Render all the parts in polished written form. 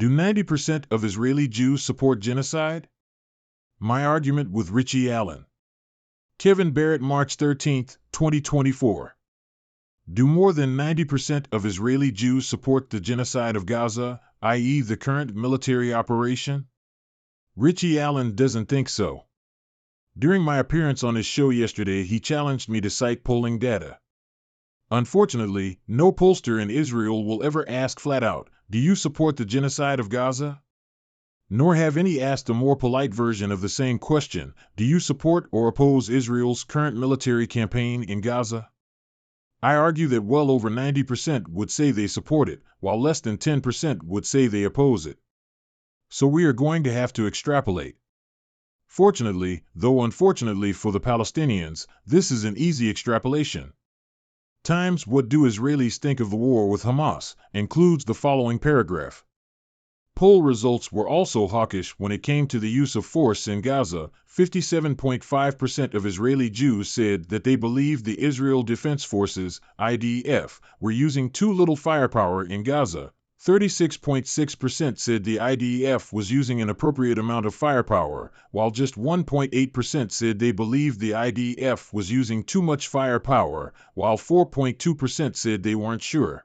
Do 90% of Israeli Jews support genocide? My argument with Richie Allen. Kevin Barrett, March 13, 2024. Do more than 90% of Israeli Jews support the genocide of Gaza, i.e. the current military operation? Richie Allen doesn't think so. During my appearance on his show yesterday, he challenged me to cite polling data. Unfortunately, no pollster in Israel will ever ask flat out, "Do you support the genocide of Gaza?" Nor have any asked a more polite version of the same question, "Do you support or oppose Israel's current military campaign in Gaza?" I argue that well over 90% would say they support it, while less than 10% would say they oppose it. So we are going to have to extrapolate. Fortunately, though unfortunately for the Palestinians, this is an easy extrapolation. Times What Do Israelis Think of the War with Hamas includes the following paragraph. Poll results were also hawkish when it came to the use of force in Gaza. 57.5% of Israeli Jews said that they believed the Israel Defense Forces, IDF, were using too little firepower in Gaza. 36.6% said the IDF was using an appropriate amount of firepower, while just 1.8% said they believed the IDF was using too much firepower, while 4.2% said they weren't sure.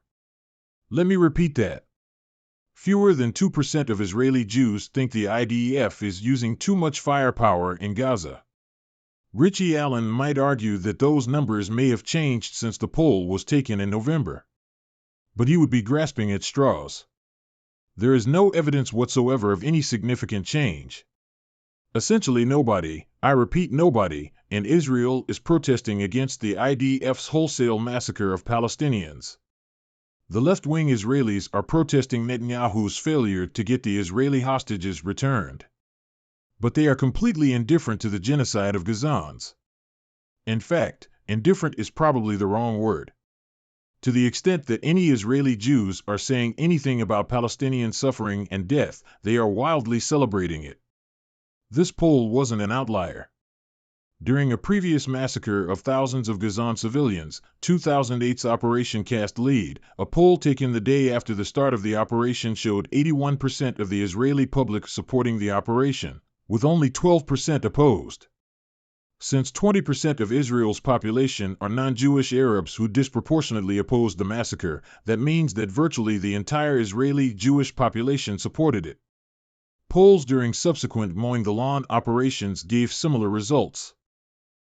Let me repeat that. Fewer than 2% of Israeli Jews think the IDF is using too much firepower in Gaza. Richie Allen might argue that those numbers may have changed since the poll was taken in November. But he would be grasping at straws. There is no evidence whatsoever of any significant change. Essentially nobody, I repeat nobody, in Israel is protesting against the IDF's wholesale massacre of Palestinians. The left-wing Israelis are protesting Netanyahu's failure to get the Israeli hostages returned. But they are completely indifferent to the genocide of Gazans. In fact, indifferent is probably the wrong word. To the extent that any Israeli Jews are saying anything about Palestinian suffering and death, they are wildly celebrating it. This poll wasn't an outlier. During a previous massacre of thousands of Gazan civilians, 2008's Operation Cast Lead, a poll taken the day after the start of the operation showed 81% of the Israeli public supporting the operation, with only 12% opposed. Since 20% of Israel's population are non-Jewish Arabs who disproportionately opposed the massacre, that means that virtually the entire Israeli Jewish population supported it. Polls during subsequent mowing the lawn operations gave similar results.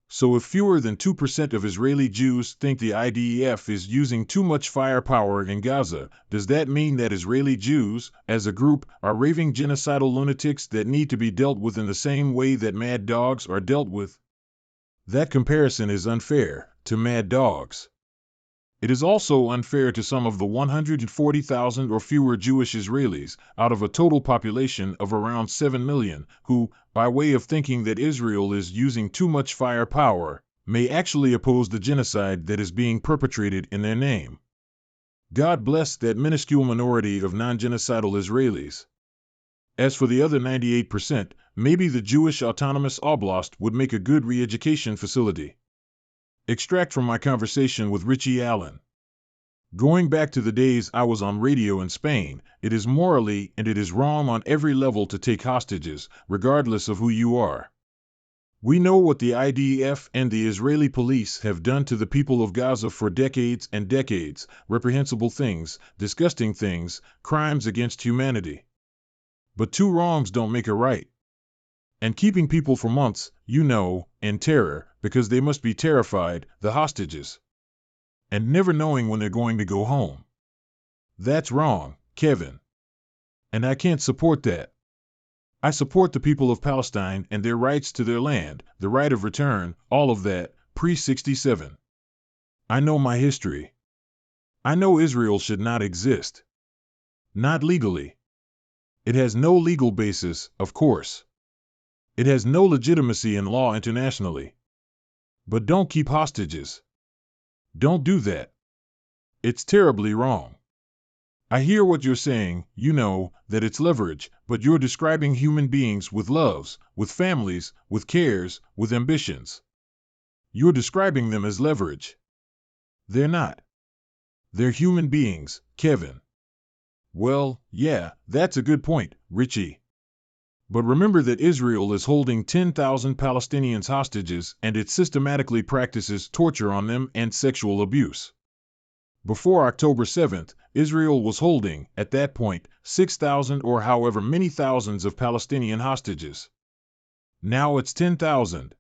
So if fewer than 2% of Israeli Jews think the IDF is using too much firepower in Gaza, does that mean that Israeli Jews, as a group, are raving genocidal lunatics that need to be dealt with in the same way that mad dogs are dealt with? That comparison is unfair to mad dogs. It is also unfair to some of the 140,000 or fewer Jewish Israelis, out of a total population of around 7 million, who, by way of thinking that Israel is using too much firepower, may actually oppose the genocide that is being perpetrated in their name. God bless that minuscule minority of non-genocidal Israelis. As for the other 98%, maybe the Jewish Autonomous Oblast would make a good re-education facility. Extract from my conversation with Richie Allen. Going back to the days I was on radio in Spain, it is morally and it is wrong on every level to take hostages, regardless of who you are. We know what the IDF and the Israeli police have done to the people of Gaza for decades and decades, reprehensible things, disgusting things, crimes against humanity. But two wrongs don't make a right. And keeping people for months, in terror, because they must be terrified, the hostages. And never knowing when they're going to go home. That's wrong, Kevin. And I can't support that. I support the people of Palestine and their rights to their land, the right of return, all of that, pre-67. I know my history. I know Israel should not exist. Not legally. It has no legal basis, of course. It has no legitimacy in law internationally. But don't keep hostages. Don't do that. It's terribly wrong. I hear what you're saying, that it's leverage, but you're describing human beings with loves, with families, with cares, with ambitions. You're describing them as leverage. They're not. They're human beings, Kevin. Well, yeah, that's a good point, Richie. But remember that Israel is holding 10,000 Palestinians hostages and it systematically practices torture on them and sexual abuse. Before October 7th, Israel was holding, at that point, 6,000 or however many thousands of Palestinian hostages. Now it's 10,000.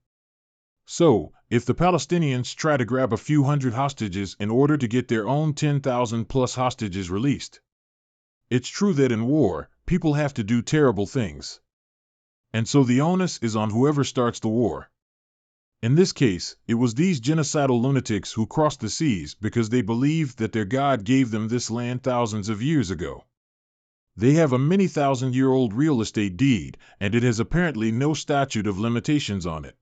So, if the Palestinians try to grab a few hundred hostages in order to get their own 10,000 plus hostages released, it's true that in war, people have to do terrible things. And so the onus is on whoever starts the war. In this case, it was these genocidal lunatics who crossed the seas because they believed that their God gave them this land thousands of years ago. They have a many thousand-year-old real estate deed, and it has apparently no statute of limitations on it.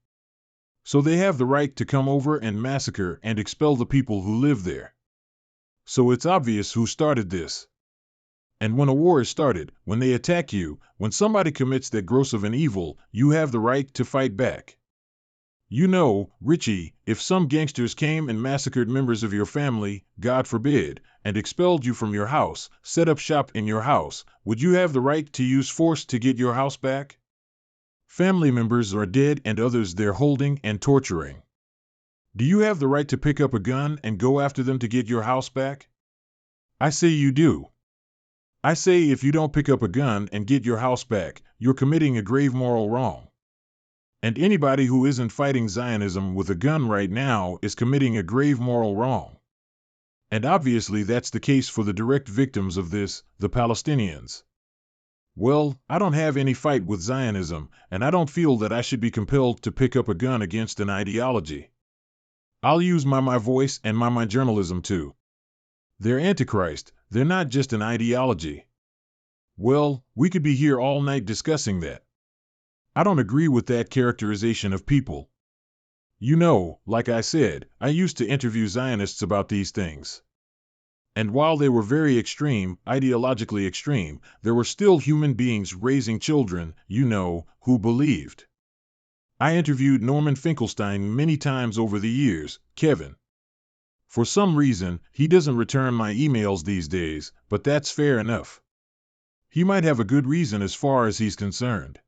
So they have the right to come over and massacre and expel the people who live there. So it's obvious who started this. And when a war is started, when they attack you, when somebody commits that gross of an evil, you have the right to fight back. You know, Richie, if some gangsters came and massacred members of your family, God forbid, and expelled you from your house, set up shop in your house, would you have the right to use force to get your house back? Family members are dead and others they're holding and torturing. Do you have the right to pick up a gun and go after them to get your house back? I say you do. I say if you don't pick up a gun and get your house back, you're committing a grave moral wrong. And anybody who isn't fighting Zionism with a gun right now is committing a grave moral wrong. And obviously that's the case for the direct victims of this, the Palestinians. Well, I don't have any fight with Zionism, and I don't feel that I should be compelled to pick up a gun against an ideology. I'll use my voice and my journalism too. They're Antichrist, they're not just an ideology. Well, we could be here all night discussing that. I don't agree with that characterization of people. You know, like I said, I used to interview Zionists about these things. And while they were very extreme, ideologically extreme, there were still human beings raising children, you know, who believed. I interviewed Norman Finkelstein many times over the years, Kevin. For some reason, he doesn't return my emails these days, but that's fair enough. He might have a good reason as far as he's concerned.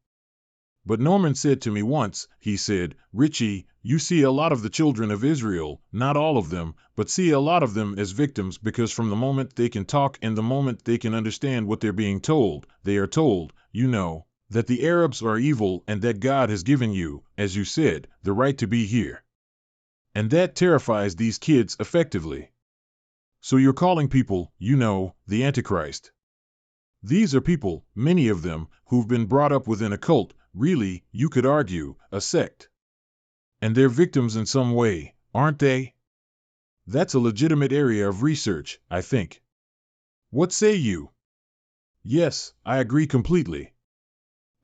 But Norman said to me once, he said, Richie, you see a lot of the children of Israel, not all of them, but see a lot of them as victims because from the moment they can talk and the moment they can understand what they're being told, they are told, you know, that the Arabs are evil and that God has given you, as you said, the right to be here. And that terrifies these kids effectively. So you're calling people, you know, the Antichrist. These are people, many of them, who've been brought up within a cult, really, you could argue, a sect. And they're victims in some way, aren't they? That's a legitimate area of research, I think. What say you? Yes, I agree completely.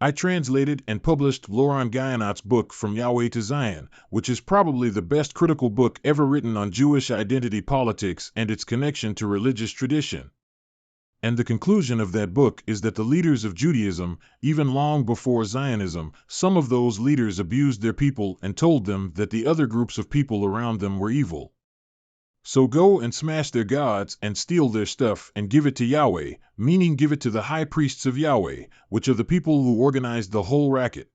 I translated and published Laurent Guyonot's book From Yahweh to Zion, which is probably the best critical book ever written on Jewish identity politics and its connection to religious tradition. And the conclusion of that book is that the leaders of Judaism, even long before Zionism, some of those leaders abused their people and told them that the other groups of people around them were evil. So go and smash their gods and steal their stuff and give it to Yahweh, meaning give it to the high priests of Yahweh, which are the people who organized the whole racket.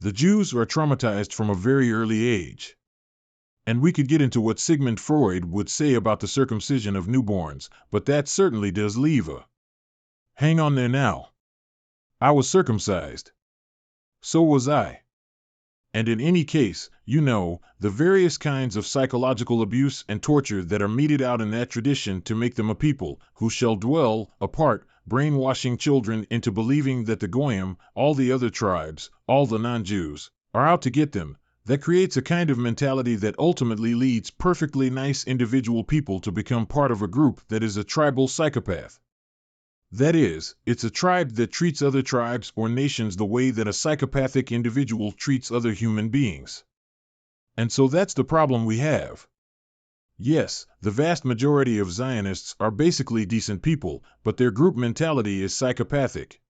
The Jews are traumatized from a very early age. And we could get into what Sigmund Freud would say about the circumcision of newborns, but that certainly does leave a hang on there now. I was circumcised. So was I. And in any case, you know, the various kinds of psychological abuse and torture that are meted out in that tradition to make them a people who shall dwell apart, brainwashing children into believing that the Goyim, all the other tribes, all the non-Jews, are out to get them. That creates a kind of mentality that ultimately leads perfectly nice individual people to become part of a group that is a tribal psychopath. That is, it's a tribe that treats other tribes or nations the way that a psychopathic individual treats other human beings. And so that's the problem we have. Yes, the vast majority of Zionists are basically decent people, but their group mentality is psychopathic.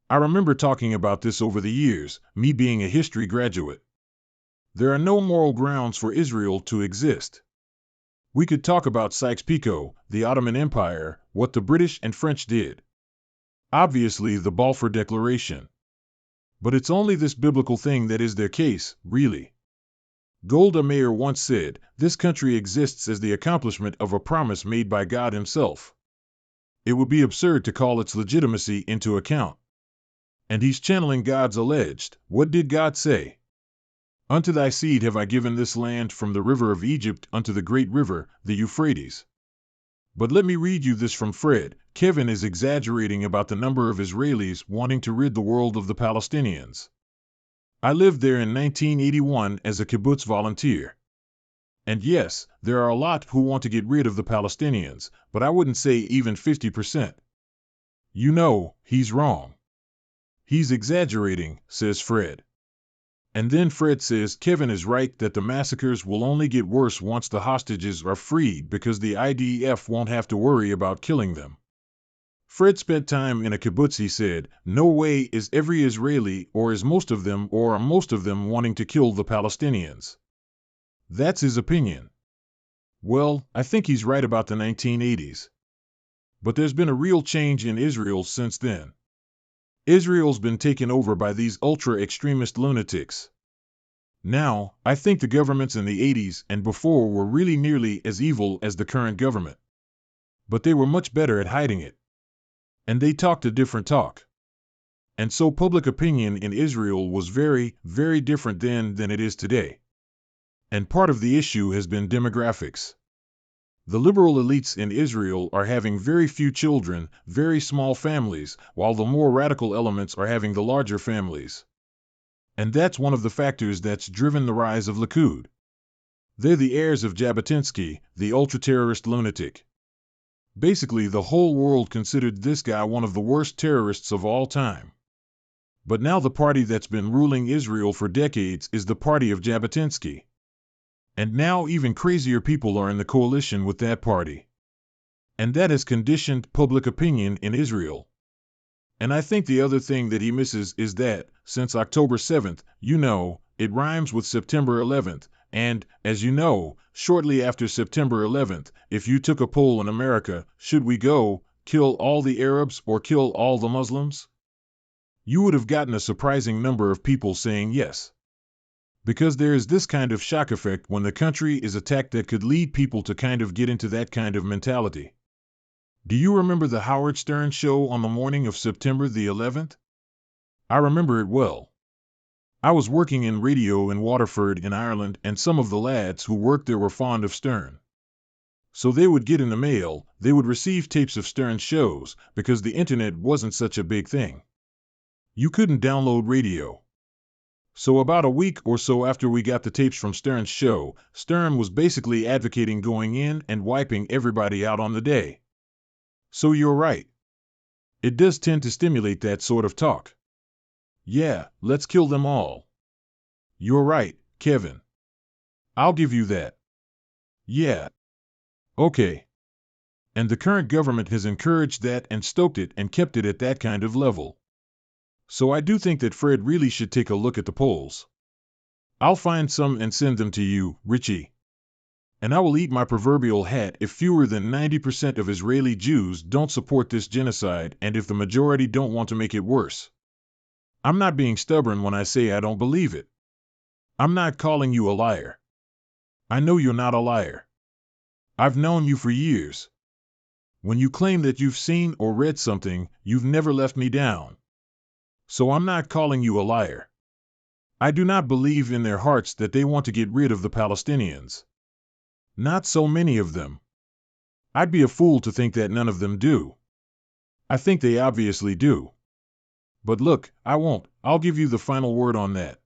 I remember talking about this over the years, me being a history graduate. There are no moral grounds for Israel to exist. We could talk about Sykes-Picot, the Ottoman Empire, what the British and French did. Obviously, the Balfour Declaration. But it's only this biblical thing that is their case, really. Golda Meir once said, "This country exists as the accomplishment of a promise made by God Himself." It would be absurd to call its legitimacy into account. And he's channeling God's alleged, what did God say? Unto thy seed have I given this land from the river of Egypt unto the great river, the Euphrates. But let me read you this from Fred. Kevin is exaggerating about the number of Israelis wanting to rid the world of the Palestinians. I lived there in 1981 as a kibbutz volunteer. And yes, there are a lot who want to get rid of the Palestinians, but I wouldn't say even 50%. You know, he's wrong. He's exaggerating, says Fred. And then Fred says Kevin is right that the massacres will only get worse once the hostages are freed because the IDF won't have to worry about killing them. Fred spent time in a kibbutz. He said, no way is every Israeli or is most of them wanting to kill the Palestinians. That's his opinion. Well, I think he's right about the 1980s. But there's been a real change in Israel since then. Israel's been taken over by these ultra-extremist lunatics. Now, I think the governments in the 80s and before were really nearly as evil as the current government. But they were much better at hiding it. And they talked a different talk. And so public opinion in Israel was very, very different then than it is today. And part of the issue has been demographics. The liberal elites in Israel are having very few children, very small families, while the more radical elements are having the larger families. And that's one of the factors that's driven the rise of Likud. They're the heirs of Jabotinsky, the ultra-terrorist lunatic. Basically, the whole world considered this guy one of the worst terrorists of all time. But now the party that's been ruling Israel for decades is the party of Jabotinsky. And now even crazier people are in the coalition with that party. And that has conditioned public opinion in Israel. And I think the other thing that he misses is that, since October 7th, it rhymes with September 11th, and, as you know, shortly after September 11th, if you took a poll in America, should we go, kill all the Arabs or kill all the Muslims? You would have gotten a surprising number of people saying yes. Because there is this kind of shock effect when the country is attacked that could lead people to kind of get into that kind of mentality. Do you remember the Howard Stern show on the morning of September the 11th? I remember it well. I was working in radio in Waterford in Ireland, and some of the lads who worked there were fond of Stern. So they would get in the mail, they would receive tapes of Stern shows, because the internet wasn't such a big thing. You couldn't download radio. So about a week or so after we got the tapes from Stern's show, Stern was basically advocating going in and wiping everybody out on the day. So you're right. It does tend to stimulate that sort of talk. Yeah, let's kill them all. You're right, Kevin. I'll give you that. Yeah. Okay. And the current government has encouraged that and stoked it and kept it at that kind of level. So I do think that Fred really should take a look at the polls. I'll find some and send them to you, Richie. And I will eat my proverbial hat if fewer than 90% of Israeli Jews don't support this genocide and if the majority don't want to make it worse. I'm not being stubborn when I say I don't believe it. I'm not calling you a liar. I know you're not a liar. I've known you for years. When you claim that you've seen or read something, you've never left me down. So I'm not calling you a liar. I do not believe in their hearts that they want to get rid of the Palestinians. Not so many of them. I'd be a fool to think that none of them do. I think they obviously do. But look, I won't. I'll give you the final word on that.